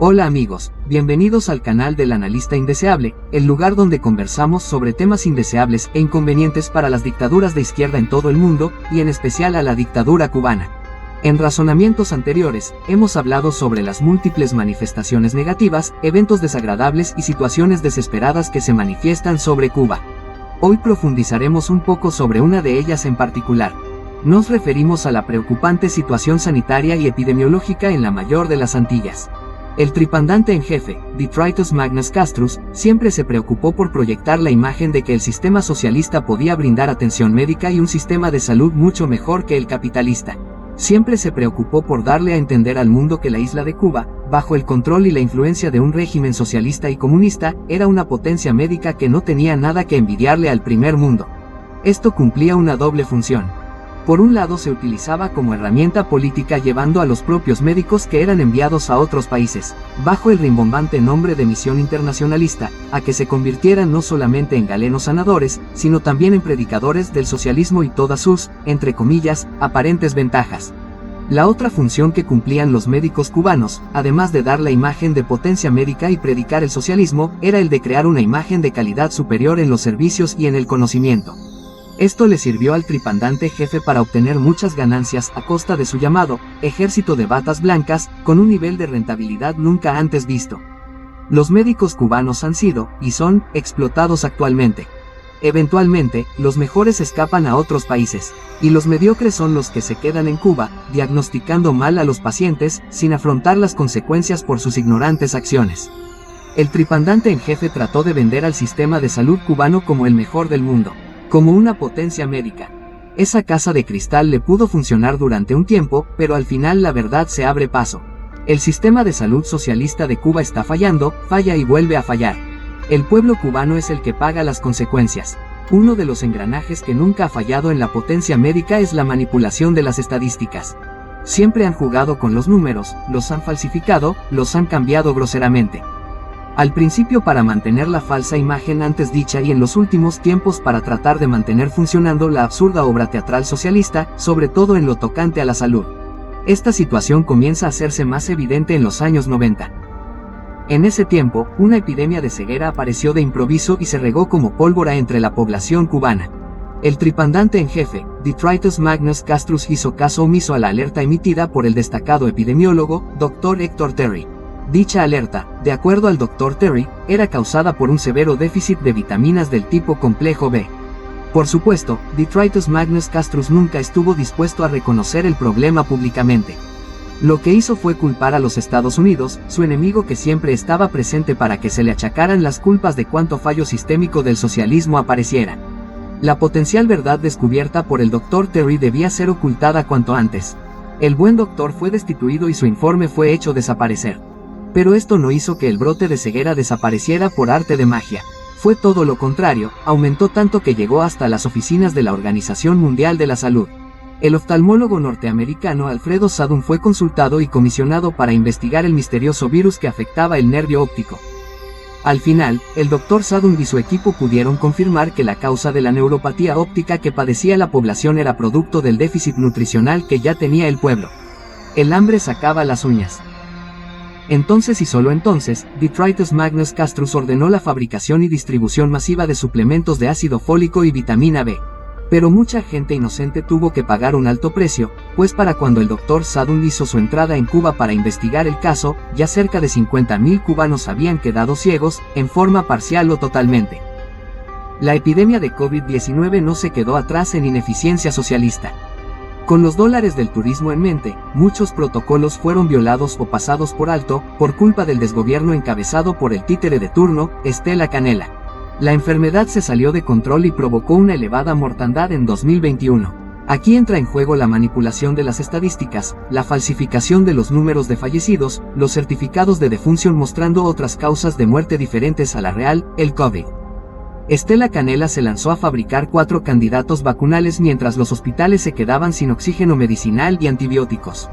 Hola amigos, bienvenidos al canal del Analista Indeseable, el lugar donde conversamos sobre temas indeseables e inconvenientes para las dictaduras de izquierda en todo el mundo, y en especial a la dictadura cubana. En razonamientos anteriores, hemos hablado sobre las múltiples manifestaciones negativas, eventos desagradables y situaciones desesperadas que se manifiestan sobre Cuba. Hoy profundizaremos un poco sobre una de ellas en particular. Nos referimos a la preocupante situación sanitaria y epidemiológica en la mayor de las Antillas. El tripandante en jefe, Detritus Magnus Castrus, siempre se preocupó por proyectar la imagen de que el sistema socialista podía brindar atención médica y un sistema de salud mucho mejor que el capitalista. Siempre se preocupó por darle a entender al mundo que la isla de Cuba, bajo el control y la influencia de un régimen socialista y comunista, era una potencia médica que no tenía nada que envidiarle al primer mundo. Esto cumplía una doble función. Por un lado se utilizaba como herramienta política llevando a los propios médicos que eran enviados a otros países, bajo el rimbombante nombre de misión internacionalista, a que se convirtieran no solamente en galenos sanadores, sino también en predicadores del socialismo y todas sus, entre comillas, aparentes ventajas. La otra función que cumplían los médicos cubanos, además de dar la imagen de potencia médica y predicar el socialismo, era el de crear una imagen de calidad superior en los servicios y en el conocimiento. Esto le sirvió al tripandante jefe para obtener muchas ganancias a costa de su llamado ejército de batas blancas, con un nivel de rentabilidad nunca antes visto. Los médicos cubanos han sido, y son, explotados actualmente. Eventualmente, los mejores escapan a otros países, y los mediocres son los que se quedan en Cuba, diagnosticando mal a los pacientes, sin afrontar las consecuencias por sus ignorantes acciones. El tripandante en jefe trató de vender al sistema de salud cubano como el mejor del mundo, como una potencia médica. Esa casa de cristal le pudo funcionar durante un tiempo, pero al final la verdad se abre paso. El sistema de salud socialista de Cuba está fallando, falla y vuelve a fallar. El pueblo cubano es el que paga las consecuencias. Uno de los engranajes que nunca ha fallado en la potencia médica es la manipulación de las estadísticas. Siempre han jugado con los números, los han falsificado, los han cambiado groseramente. Al principio para mantener la falsa imagen antes dicha y en los últimos tiempos para tratar de mantener funcionando la absurda obra teatral socialista, sobre todo en lo tocante a la salud. Esta situación comienza a hacerse más evidente en los años 90. En ese tiempo, una epidemia de ceguera apareció de improviso y se regó como pólvora entre la población cubana. El tripandante en jefe, Detritus Magnus Castrus, hizo caso omiso a la alerta emitida por el destacado epidemiólogo, Dr. Héctor Terry. Dicha alerta, de acuerdo al Dr. Terry, era causada por un severo déficit de vitaminas del tipo complejo B. Por supuesto, Detritus Magnus Castrus nunca estuvo dispuesto a reconocer el problema públicamente. Lo que hizo fue culpar a los Estados Unidos, su enemigo que siempre estaba presente para que se le achacaran las culpas de cuanto fallo sistémico del socialismo apareciera. La potencial verdad descubierta por el Dr. Terry debía ser ocultada cuanto antes. El buen doctor fue destituido y su informe fue hecho desaparecer. Pero esto no hizo que el brote de ceguera desapareciera por arte de magia. Fue todo lo contrario, aumentó tanto que llegó hasta las oficinas de la Organización Mundial de la Salud. El oftalmólogo norteamericano Alfredo Sadun fue consultado y comisionado para investigar el misterioso virus que afectaba el nervio óptico. Al final, el Dr. Sadun y su equipo pudieron confirmar que la causa de la neuropatía óptica que padecía la población era producto del déficit nutricional que ya tenía el pueblo. El hambre sacaba las uñas. Entonces y solo entonces, Detritus Magnus Castrus ordenó la fabricación y distribución masiva de suplementos de ácido fólico y vitamina B. Pero mucha gente inocente tuvo que pagar un alto precio, pues para cuando el Dr. Sadun hizo su entrada en Cuba para investigar el caso, ya cerca de 50.000 cubanos habían quedado ciegos, en forma parcial o totalmente. La epidemia de COVID-19 no se quedó atrás en ineficiencia socialista. Con los dólares del turismo en mente, muchos protocolos fueron violados o pasados por alto, por culpa del desgobierno encabezado por el títere de turno, Estela Canela. La enfermedad se salió de control y provocó una elevada mortandad en 2021. Aquí entra en juego la manipulación de las estadísticas, la falsificación de los números de fallecidos, los certificados de defunción mostrando otras causas de muerte diferentes a la real, el COVID. Estela Canela se lanzó a fabricar 4 candidatos vacunales mientras los hospitales se quedaban sin oxígeno medicinal y antibióticos.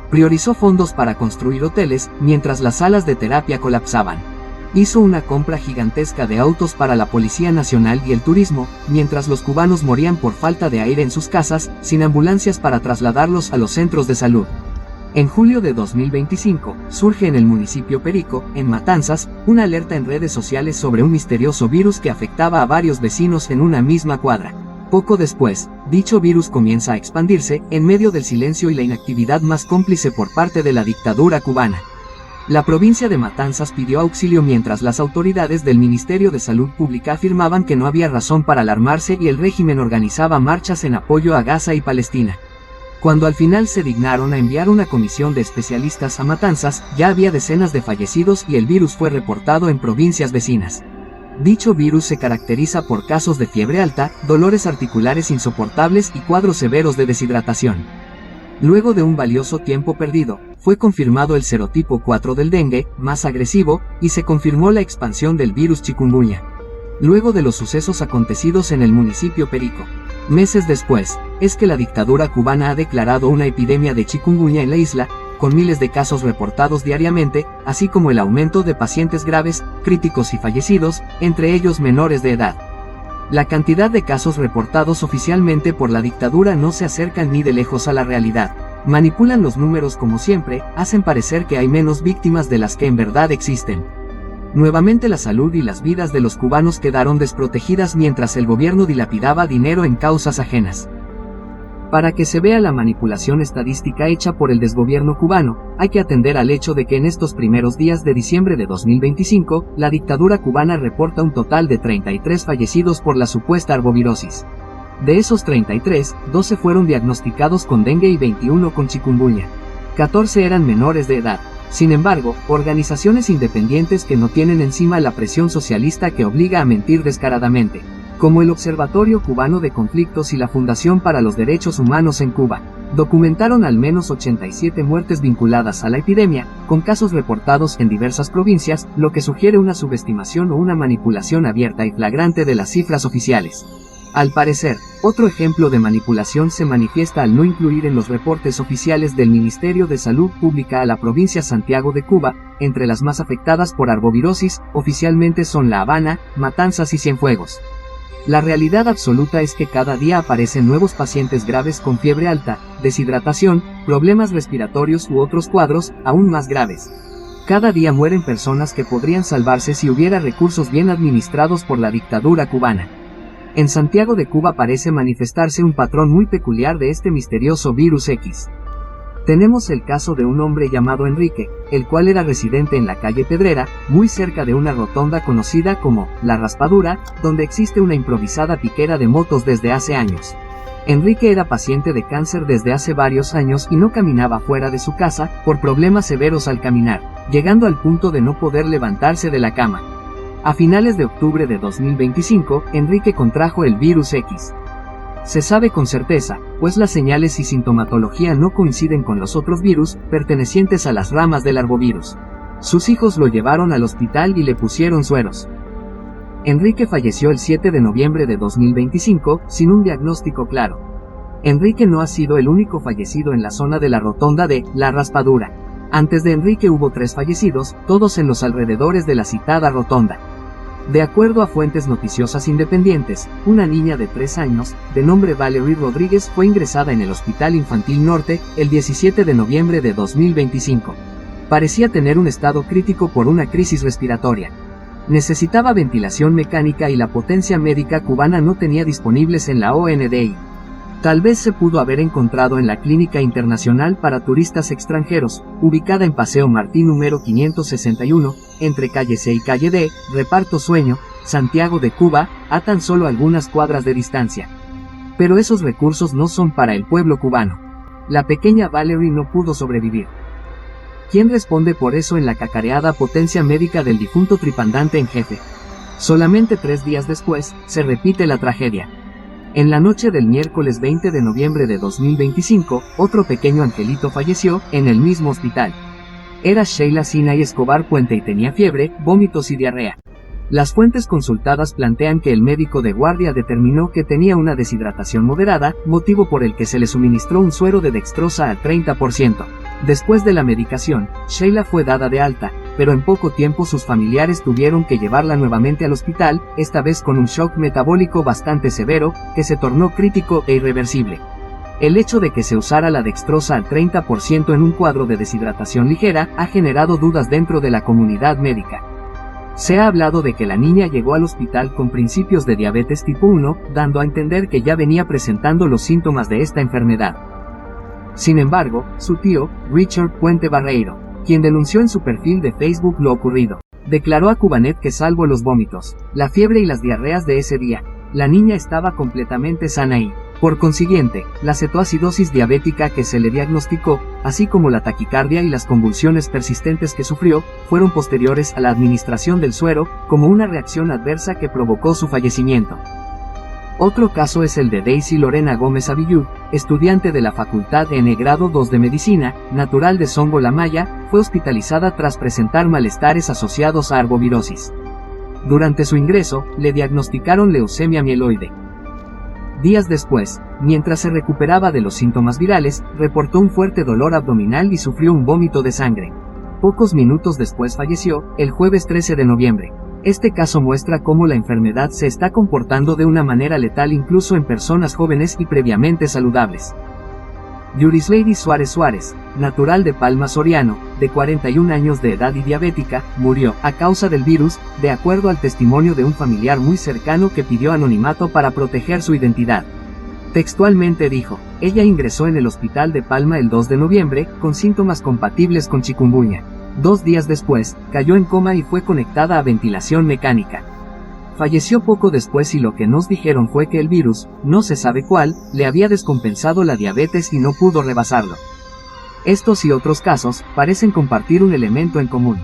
Priorizó fondos para construir hoteles, mientras las salas de terapia colapsaban. Hizo una compra gigantesca de autos para la Policía Nacional y el turismo, mientras los cubanos morían por falta de aire en sus casas, sin ambulancias para trasladarlos a los centros de salud. En julio de 2025, surge en el municipio Perico, en Matanzas, una alerta en redes sociales sobre un misterioso virus que afectaba a varios vecinos en una misma cuadra. Poco después, dicho virus comienza a expandirse, en medio del silencio y la inactividad más cómplice por parte de la dictadura cubana. La provincia de Matanzas pidió auxilio mientras las autoridades del Ministerio de Salud Pública afirmaban que no había razón para alarmarse y el régimen organizaba marchas en apoyo a Gaza y Palestina. Cuando al final se dignaron a enviar una comisión de especialistas a Matanzas, ya había decenas de fallecidos y el virus fue reportado en provincias vecinas. Dicho virus se caracteriza por casos de fiebre alta, dolores articulares insoportables y cuadros severos de deshidratación. Luego de un valioso tiempo perdido, fue confirmado el serotipo 4 del dengue, más agresivo, y se confirmó la expansión del virus chikungunya. Luego de los sucesos acontecidos en el municipio Perico, meses después, es que la dictadura cubana ha declarado una epidemia de chikungunya en la isla, con miles de casos reportados diariamente, así como el aumento de pacientes graves, críticos y fallecidos, entre ellos menores de edad. La cantidad de casos reportados oficialmente por la dictadura no se acercan ni de lejos a la realidad. Manipulan los números como siempre, hacen parecer que hay menos víctimas de las que en verdad existen. Nuevamente la salud y las vidas de los cubanos quedaron desprotegidas mientras el gobierno dilapidaba dinero en causas ajenas. Para que se vea la manipulación estadística hecha por el desgobierno cubano, hay que atender al hecho de que en estos primeros días de diciembre de 2025, la dictadura cubana reporta un total de 33 fallecidos por la supuesta arbovirosis. De esos 33, 12 fueron diagnosticados con dengue y 21 con chikungunya. 14 eran menores de edad. Sin embargo, organizaciones independientes que no tienen encima la presión socialista que obliga a mentir descaradamente, como el Observatorio Cubano de Conflictos y la Fundación para los Derechos Humanos en Cuba, documentaron al menos 87 muertes vinculadas a la epidemia, con casos reportados en diversas provincias, lo que sugiere una subestimación o una manipulación abierta y flagrante de las cifras oficiales. Al parecer, otro ejemplo de manipulación se manifiesta al no incluir en los reportes oficiales del Ministerio de Salud Pública a la provincia Santiago de Cuba. Entre las más afectadas por arbovirosis, oficialmente son La Habana, Matanzas y Cienfuegos. La realidad absoluta es que cada día aparecen nuevos pacientes graves con fiebre alta, deshidratación, problemas respiratorios u otros cuadros, aún más graves. Cada día mueren personas que podrían salvarse si hubiera recursos bien administrados por la dictadura cubana. En Santiago de Cuba parece manifestarse un patrón muy peculiar de este misterioso virus X. Tenemos el caso de un hombre llamado Enrique, el cual era residente en la calle Pedrera, muy cerca de una rotonda conocida como La Raspadura, donde existe una improvisada piquera de motos desde hace años. Enrique era paciente de cáncer desde hace varios años y no caminaba fuera de su casa, por problemas severos al caminar, llegando al punto de no poder levantarse de la cama. A finales de octubre de 2025, Enrique contrajo el virus X. Se sabe con certeza, pues las señales y sintomatología no coinciden con los otros virus, pertenecientes a las ramas del arbovirus. Sus hijos lo llevaron al hospital y le pusieron sueros. Enrique falleció el 7 de noviembre de 2025, sin un diagnóstico claro. Enrique no ha sido el único fallecido en la zona de la rotonda de La Raspadura. Antes de Enrique hubo 3 fallecidos, todos en los alrededores de la citada rotonda. De acuerdo a fuentes noticiosas independientes, una niña de 3 años, de nombre Valerie Rodríguez, fue ingresada en el Hospital Infantil Norte, el 17 de noviembre de 2025. Parecía tener un estado crítico por una crisis respiratoria. Necesitaba ventilación mecánica y la potencia médica cubana no tenía disponibles en la ONDI. Tal vez se pudo haber encontrado en la Clínica Internacional para Turistas Extranjeros, ubicada en Paseo Martí número 561, entre calle C y calle D, Reparto Sueño, Santiago de Cuba, a tan solo algunas cuadras de distancia. Pero esos recursos no son para el pueblo cubano. La pequeña Valerie no pudo sobrevivir. ¿Quién responde por eso en la cacareada potencia médica del difunto tripandante en jefe? Solamente 3 días después, se repite la tragedia. En la noche del miércoles 20 de noviembre de 2025, otro pequeño angelito falleció, en el mismo hospital. Era Sheila Sinay Escobar Puente y tenía fiebre, vómitos y diarrea. Las fuentes consultadas plantean que el médico de guardia determinó que tenía una deshidratación moderada, motivo por el que se le suministró un suero de dextrosa al 30%. Después de la medicación, Sheila fue dada de alta, pero en poco tiempo sus familiares tuvieron que llevarla nuevamente al hospital, esta vez con un shock metabólico bastante severo, que se tornó crítico e irreversible. El hecho de que se usara la dextrosa al 30% en un cuadro de deshidratación ligera ha generado dudas dentro de la comunidad médica. Se ha hablado de que la niña llegó al hospital con principios de diabetes tipo 1, dando a entender que ya venía presentando los síntomas de esta enfermedad. Sin embargo, su tío, Richard Puente Barreiro, quien denunció en su perfil de Facebook lo ocurrido, declaró a Cubanet que salvo los vómitos, la fiebre y las diarreas de ese día, la niña estaba completamente sana y, por consiguiente, la cetoacidosis diabética que se le diagnosticó, así como la taquicardia y las convulsiones persistentes que sufrió, fueron posteriores a la administración del suero, como una reacción adversa que provocó su fallecimiento. Otro caso es el de Daisy Lorena Gómez Avillú, estudiante de la Facultad en Grado 2 de Medicina, natural de Songo La Maya, fue hospitalizada tras presentar malestares asociados a arbovirosis. Durante su ingreso, le diagnosticaron leucemia mieloide. Días después, mientras se recuperaba de los síntomas virales, reportó un fuerte dolor abdominal y sufrió un vómito de sangre. Pocos minutos después falleció, el jueves 13 de noviembre. Este caso muestra cómo la enfermedad se está comportando de una manera letal incluso en personas jóvenes y previamente saludables. Yurislady Suárez Suárez, natural de Palma Soriano, de 41 años de edad y diabética, murió a causa del virus, de acuerdo al testimonio de un familiar muy cercano que pidió anonimato para proteger su identidad. Textualmente dijo, ella ingresó en el hospital de Palma el 2 de noviembre, con síntomas compatibles con chikungunya. 2 días después, cayó en coma y fue conectada a ventilación mecánica. Falleció poco después y lo que nos dijeron fue que el virus, no se sabe cuál, le había descompensado la diabetes y no pudo rebasarlo. Estos y otros casos parecen compartir un elemento en común.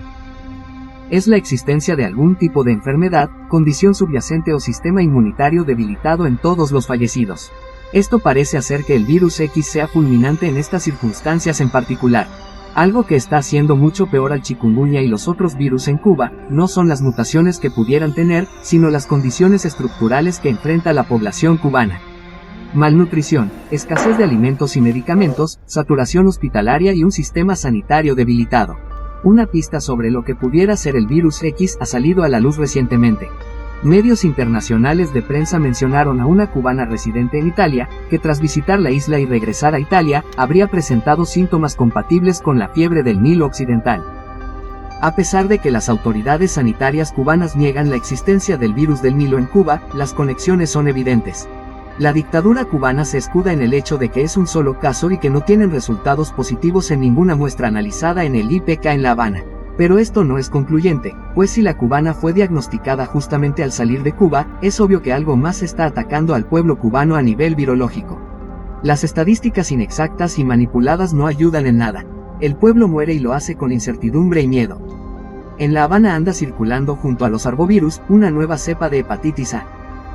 Es la existencia de algún tipo de enfermedad, condición subyacente o sistema inmunitario debilitado en todos los fallecidos. Esto parece hacer que el virus X sea fulminante en estas circunstancias en particular. Algo que está haciendo mucho peor al chikungunya y los otros virus en Cuba, no son las mutaciones que pudieran tener, sino las condiciones estructurales que enfrenta la población cubana. Malnutrición, escasez de alimentos y medicamentos, saturación hospitalaria y un sistema sanitario debilitado. Una pista sobre lo que pudiera ser el virus X ha salido a la luz recientemente. Medios internacionales de prensa mencionaron a una cubana residente en Italia, que tras visitar la isla y regresar a Italia, habría presentado síntomas compatibles con la fiebre del Nilo Occidental. A pesar de que las autoridades sanitarias cubanas niegan la existencia del virus del Nilo en Cuba, las conexiones son evidentes. La dictadura cubana se escuda en el hecho de que es un solo caso y que no tienen resultados positivos en ninguna muestra analizada en el IPK en La Habana. Pero esto no es concluyente, pues si la cubana fue diagnosticada justamente al salir de Cuba, es obvio que algo más está atacando al pueblo cubano a nivel virológico. Las estadísticas inexactas y manipuladas no ayudan en nada. El pueblo muere y lo hace con incertidumbre y miedo. En La Habana anda circulando junto a los arbovirus una nueva cepa de hepatitis A.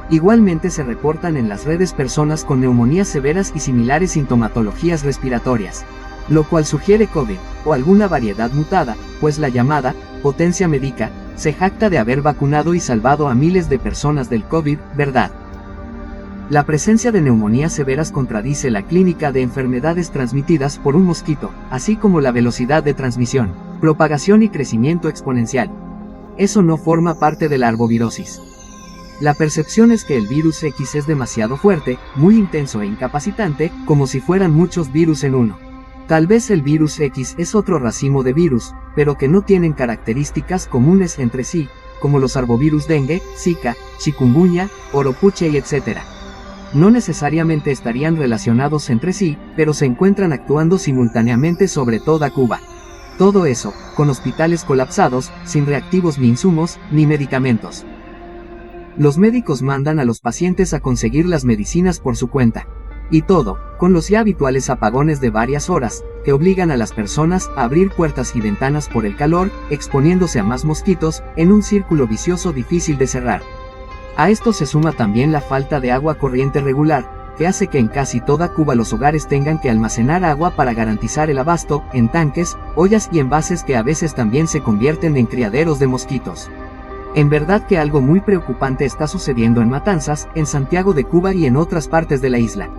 Igualmente se reportan en las redes personas con neumonías severas y similares sintomatologías respiratorias, lo cual sugiere COVID, o alguna variedad mutada, pues la llamada potencia médica se jacta de haber vacunado y salvado a miles de personas del COVID, ¿verdad? La presencia de neumonías severas contradice la clínica de enfermedades transmitidas por un mosquito, así como la velocidad de transmisión, propagación y crecimiento exponencial. Eso no forma parte de la arbovirosis. La percepción es que el virus X es demasiado fuerte, muy intenso e incapacitante, como si fueran muchos virus en uno. Tal vez el virus X es otro racimo de virus, pero que no tienen características comunes entre sí, como los arbovirus dengue, zika, chikungunya, oropuche y etc. No necesariamente estarían relacionados entre sí, pero se encuentran actuando simultáneamente sobre toda Cuba. Todo eso, con hospitales colapsados, sin reactivos ni insumos, ni medicamentos. Los médicos mandan a los pacientes a conseguir las medicinas por su cuenta. Y todo, con los ya habituales apagones de varias horas, que obligan a las personas a abrir puertas y ventanas por el calor, exponiéndose a más mosquitos, en un círculo vicioso difícil de cerrar. A esto se suma también la falta de agua corriente regular, que hace que en casi toda Cuba los hogares tengan que almacenar agua para garantizar el abasto, en tanques, ollas y envases que a veces también se convierten en criaderos de mosquitos. En verdad que algo muy preocupante está sucediendo en Matanzas, en Santiago de Cuba y en otras partes de la isla.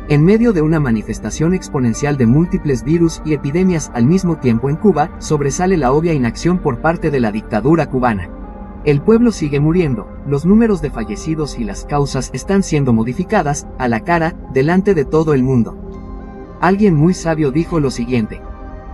En medio de una manifestación exponencial de múltiples virus y epidemias al mismo tiempo en Cuba, sobresale la obvia inacción por parte de la dictadura cubana. El pueblo sigue muriendo, los números de fallecidos y las causas están siendo modificadas, a la cara, delante de todo el mundo. Alguien muy sabio dijo lo siguiente: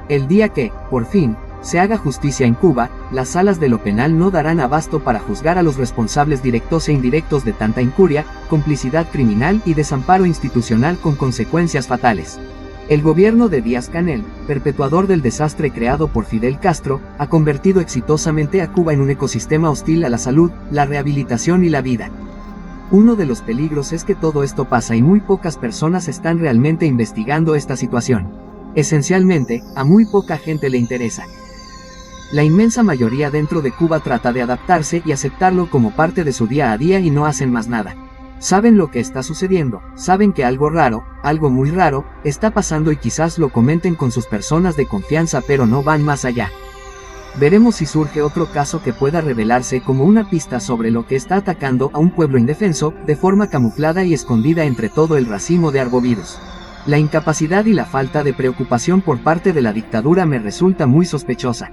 el día que, por fin, se haga justicia en Cuba, las salas de lo penal no darán abasto para juzgar a los responsables directos e indirectos de tanta incuria, complicidad criminal y desamparo institucional con consecuencias fatales. El gobierno de Díaz-Canel, perpetuador del desastre creado por Fidel Castro, ha convertido exitosamente a Cuba en un ecosistema hostil a la salud, la rehabilitación y la vida. Uno de los peligros es que todo esto pasa y muy pocas personas están realmente investigando esta situación. Esencialmente, a muy poca gente le interesa. La inmensa mayoría dentro de Cuba trata de adaptarse y aceptarlo como parte de su día a día y no hacen más nada. Saben lo que está sucediendo, saben que algo raro, algo muy raro, está pasando y quizás lo comenten con sus personas de confianza, pero no van más allá. Veremos si surge otro caso que pueda revelarse como una pista sobre lo que está atacando a un pueblo indefenso, de forma camuflada y escondida entre todo el racimo de arbovirus. La incapacidad y la falta de preocupación por parte de la dictadura me resulta muy sospechosa.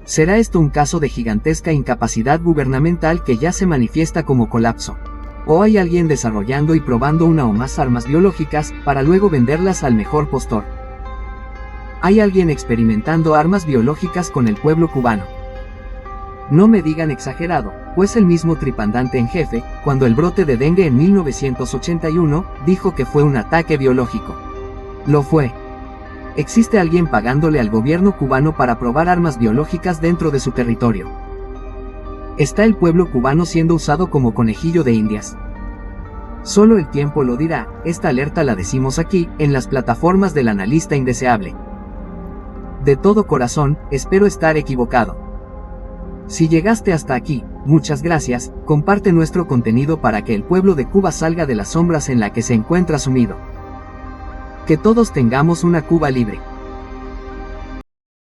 ¿Será esto un caso de gigantesca incapacidad gubernamental que ya se manifiesta como colapso? ¿O hay alguien desarrollando y probando una o más armas biológicas, para luego venderlas al mejor postor? ¿Hay alguien experimentando armas biológicas con el pueblo cubano? No me digan exagerado, pues el mismo tripandante en jefe, cuando el brote de dengue en 1981, dijo que fue un ataque biológico. Lo fue. ¿Existe alguien pagándole al gobierno cubano para probar armas biológicas dentro de su territorio? ¿Está el pueblo cubano siendo usado como conejillo de indias? Solo el tiempo lo dirá. Esta alerta la decimos aquí, en las plataformas del analista indeseable. De todo corazón, espero estar equivocado. Si llegaste hasta aquí, muchas gracias. Comparte nuestro contenido para que el pueblo de Cuba salga de las sombras en la que se encuentra sumido. Que todos tengamos una Cuba libre.